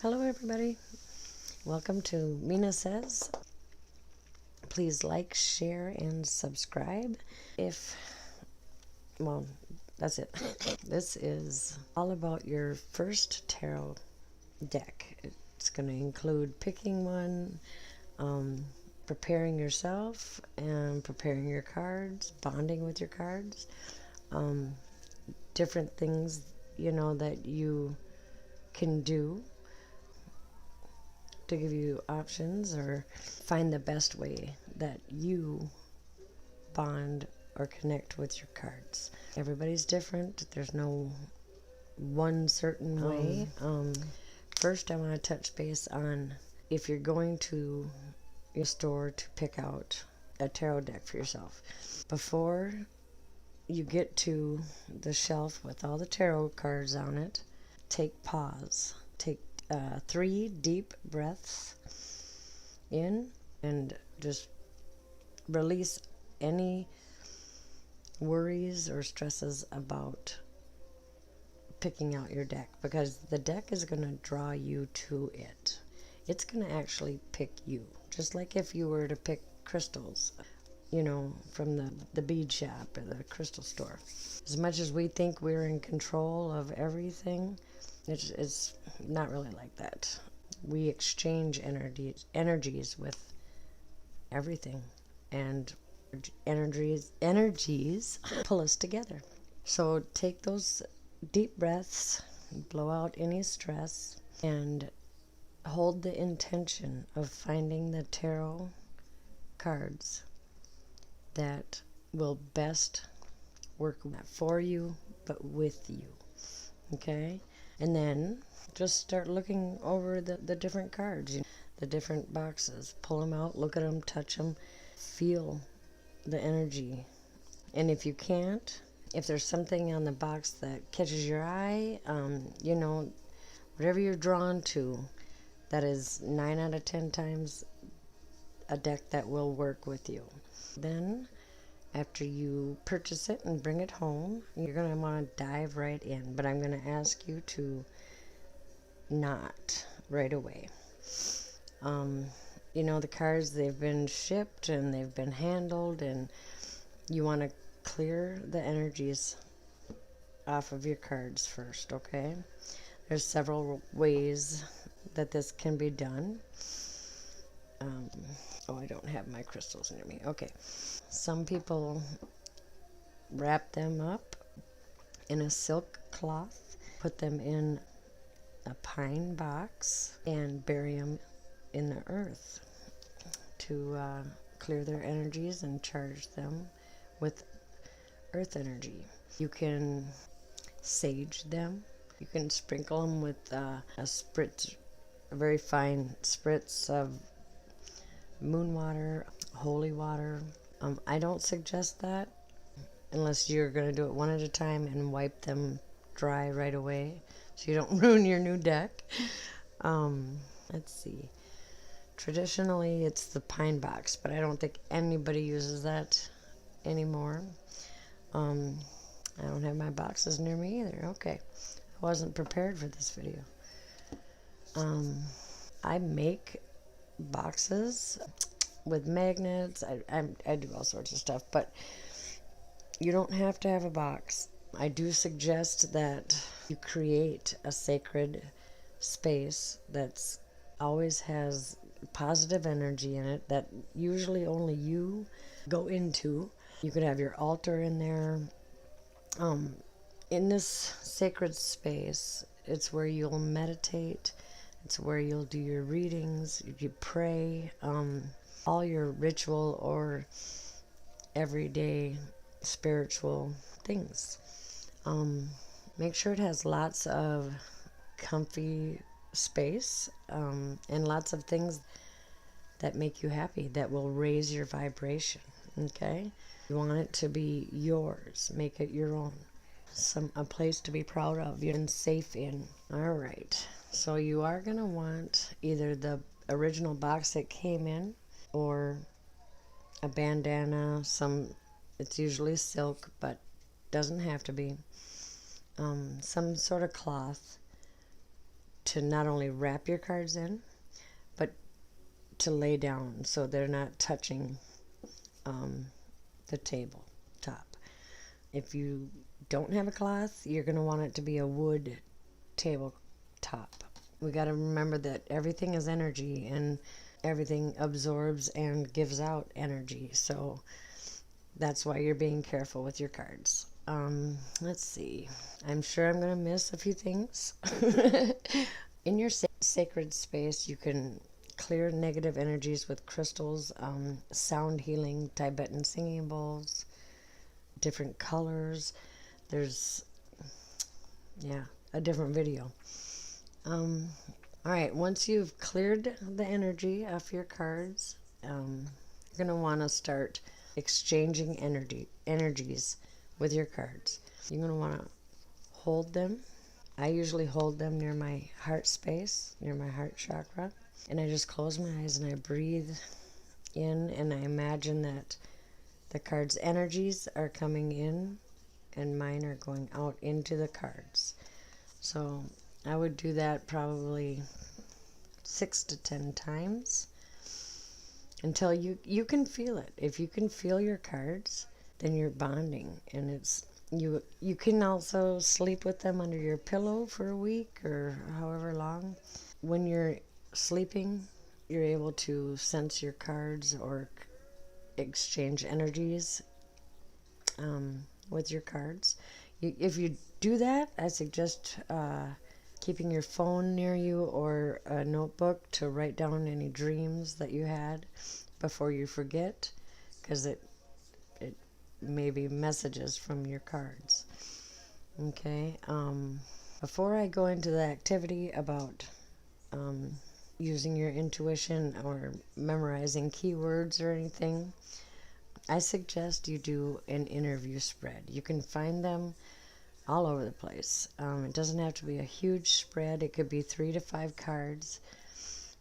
Hello everybody, welcome to Meena Says. Please like, share, and subscribe. That's it. This is all about your first tarot deck. It's going to include picking one, preparing yourself, and preparing your cards, bonding with your cards, different things, that you can do to give you options or find the best way that you bond or connect with your cards. Everybody's different. There's no one certain way. First, I want to touch base on if you're going to your store to pick out a tarot deck for yourself. Before you get to the shelf with all the tarot cards on it, take pause. Take 3 deep breaths in and just release any worries or stresses about picking out your deck, because the deck is going to draw you to it. It's going to actually pick you, just like if you were to pick crystals, from the bead shop or the crystal store. As much as we think we're in control of everything, it's not really like that. We exchange energies with everything, and energies pull us together. So take those deep breaths, blow out any stress, and hold the intention of finding the tarot cards that will best work for you, but with you. Okay? And then just start looking over the different cards, the different boxes. Pull them out, look at them, touch them, feel the energy. And if you can't, if there's something on the box that catches your eye, whatever you're drawn to, that is 9 out of 10 times a deck that will work with you. Then, after you purchase it and bring it home, you're going to want to dive right in. But I'm going to ask you to not right away. The cards, they've been shipped and they've been handled, and you want to clear the energies off of your cards first, okay? There's several ways that this can be done. I don't have my crystals near me. Okay. Some people wrap them up in a silk cloth, put them in a pine box, and bury them in the earth to clear their energies and charge them with earth energy. You can sage them. You can sprinkle them with a very fine spritz of moon water, holy water. I don't suggest that unless you're going to do it one at a time and wipe them dry right away so you don't ruin your new deck. Let's see. Traditionally, it's the pine box, but I don't think anybody uses that anymore. I don't have my boxes near me either. Okay. I wasn't prepared for this video. I make boxes with magnets. I do all sorts of stuff, but you don't have to have a box. I do suggest that you create a sacred space that's always has positive energy in it that usually only you go into. You could have your altar in there. In this sacred space, it's where you'll meditate. It's where you'll do your readings. You pray. All your ritual or everyday spiritual things. Make sure it has lots of comfy space and lots of things that make you happy, that will raise your vibration. Okay? You want it to be yours. Make it your own. A place to be proud of and safe in. All right. So you are going to want either the original box it came in, or a bandana. It's usually silk, but doesn't have to be. Some sort of cloth to not only wrap your cards in, but to lay down so they're not touching the table top. If you don't have a cloth, you're going to want it to be a wood tabletop. We got to remember that everything is energy, and everything absorbs and gives out energy. So that's why you're being careful with your cards. Let's see. I'm sure I'm going to miss a few things. In your sacred space, you can clear negative energies with crystals, sound healing, Tibetan singing bowls, different colors. There's, a different video. All right, once you've cleared the energy off your cards, you're going to want to start exchanging energies with your cards. You're going to want to hold them. I usually hold them near my heart space, near my heart chakra, and I just close my eyes and I breathe in, and I imagine that the cards' energies are coming in and mine are going out into the cards. So I would do that probably 6 to 10 times until you can feel it. If you can feel your cards, then you're bonding, and it's you can also sleep with them under your pillow for a week or however long. When you're sleeping, you're able to sense your cards or exchange energies with your cards. If you do that, I suggest keeping your phone near you or a notebook to write down any dreams that you had before you forget, because it may be messages from your cards. Okay. Before I go into the activity about using your intuition or memorizing keywords or anything, I suggest you do an interview spread. You can find them all over the place. It doesn't have to be a huge spread. It could be 3 to 5 cards.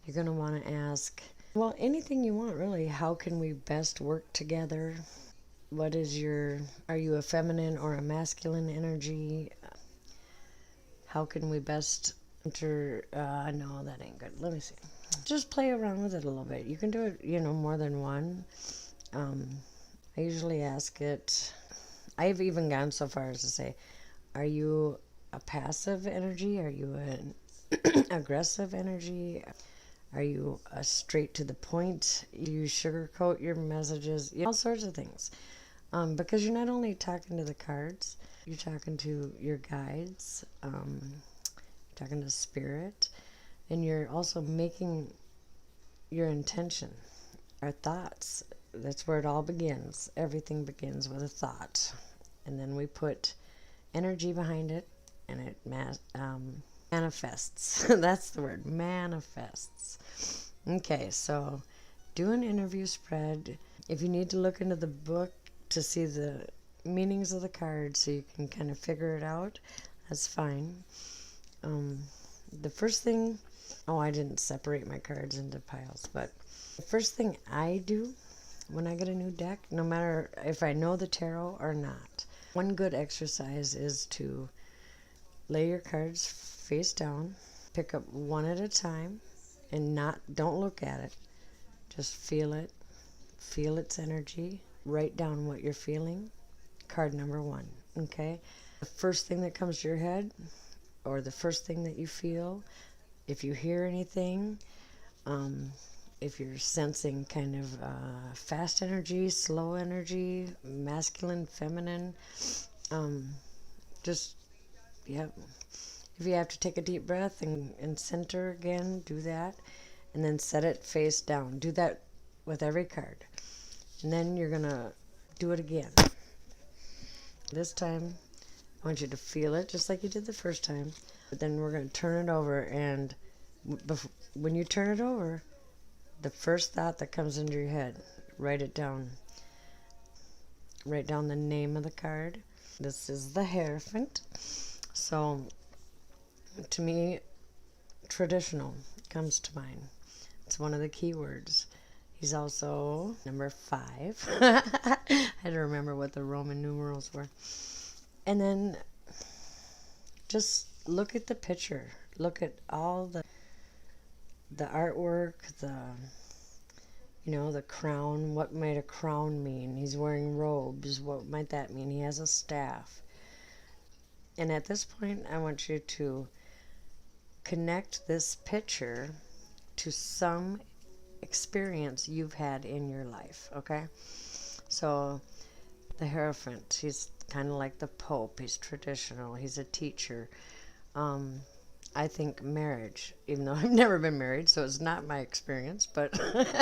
You're going to want to ask, well, anything you want, really. How can we best work together? What is are you a feminine or a masculine energy? How can we best no, that ain't good. Let me see. Just play around with it a little bit. You can do it, more than one. I usually ask it. I've even gone so far as to say, are you a passive energy? Are you an aggressive energy? Are you a straight to the point? Do you sugarcoat your messages? All sorts of things. Because you're not only talking to the cards, you're talking to your guides, you're talking to spirit, and you're also making your intention, our thoughts. That's where it all begins. Everything begins with a thought. And then we put energy behind it, and it manifests. That's the word, manifests. Okay, so do an interview spread. If you need to look into the book to see the meanings of the cards so you can kind of figure it out, that's fine. The first thing, I didn't separate my cards into piles, but the first thing I do when I get a new deck, no matter if I know the tarot or not, one good exercise is to lay your cards face down, pick up one at a time, and don't look at it. Just feel it, feel its energy, write down what you're feeling. Card number 1, okay? The first thing that comes to your head, or the first thing that you feel, if you hear anything, if you're sensing kind of fast energy, slow energy, masculine, feminine, if you have to take a deep breath and center again, do that, and then set it face down. Do that with every card. And then you're going to do it again. This time, I want you to feel it just like you did the first time, but then we're going to turn it over, and when you turn it over, the first thought that comes into your head, write it down. Write down the name of the card. This is the Hierophant. So, to me, traditional comes to mind. It's one of the key words. He's also number 5. I had to remember what the Roman numerals were. And then just look at the picture look at all the artwork, the crown. What might a crown mean? He's wearing robes. What might that mean? He has a staff. And at this point, I want you to connect this picture to some experience you've had in your life, okay? So the Hierophant, he's kind of like the Pope. He's traditional. He's a teacher. I think marriage, even though I've never been married, so it's not my experience, but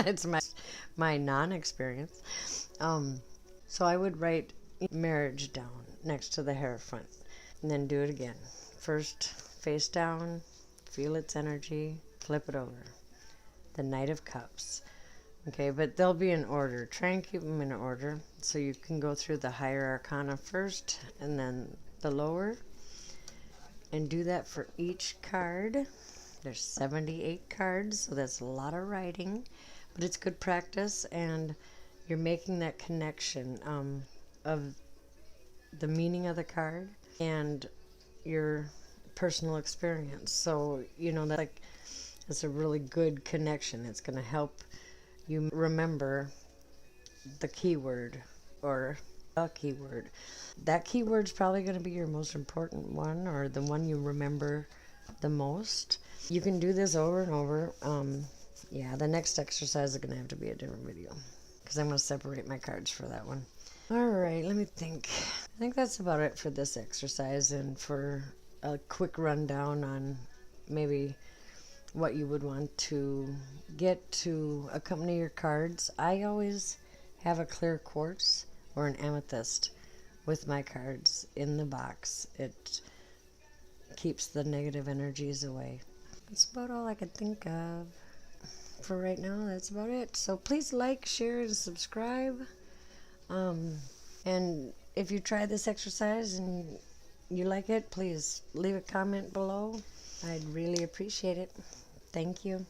it's my non-experience. So I would write marriage down next to the Hierophant, and then do it again. First, face down, feel its energy, flip it over. The Knight of Cups. Okay, but they'll be in order. Try and keep them in order so you can go through the higher arcana first and then the lower. And do that for each card. There's 78 cards, so that's a lot of writing, but it's good practice, and you're making that connection of the meaning of the card and your personal experience. So, that's a really good connection. It's going to help you remember the keyword or a keyword. That keyword's probably going to be your most important one, or the one you remember the most. You can do this over and over. The next exercise is going to have to be a different video because I'm going to separate my cards for that one. All right, let me think. I think that's about it for this exercise, and for a quick rundown on maybe what you would want to get to accompany your cards. I always have a clear quartz or an amethyst with my cards in the box. It keeps the negative energies away. That's about all I can think of for right now. That's about it. So please like, share, and subscribe. And if you try this exercise and you like it, please leave a comment below. I'd really appreciate it. Thank you.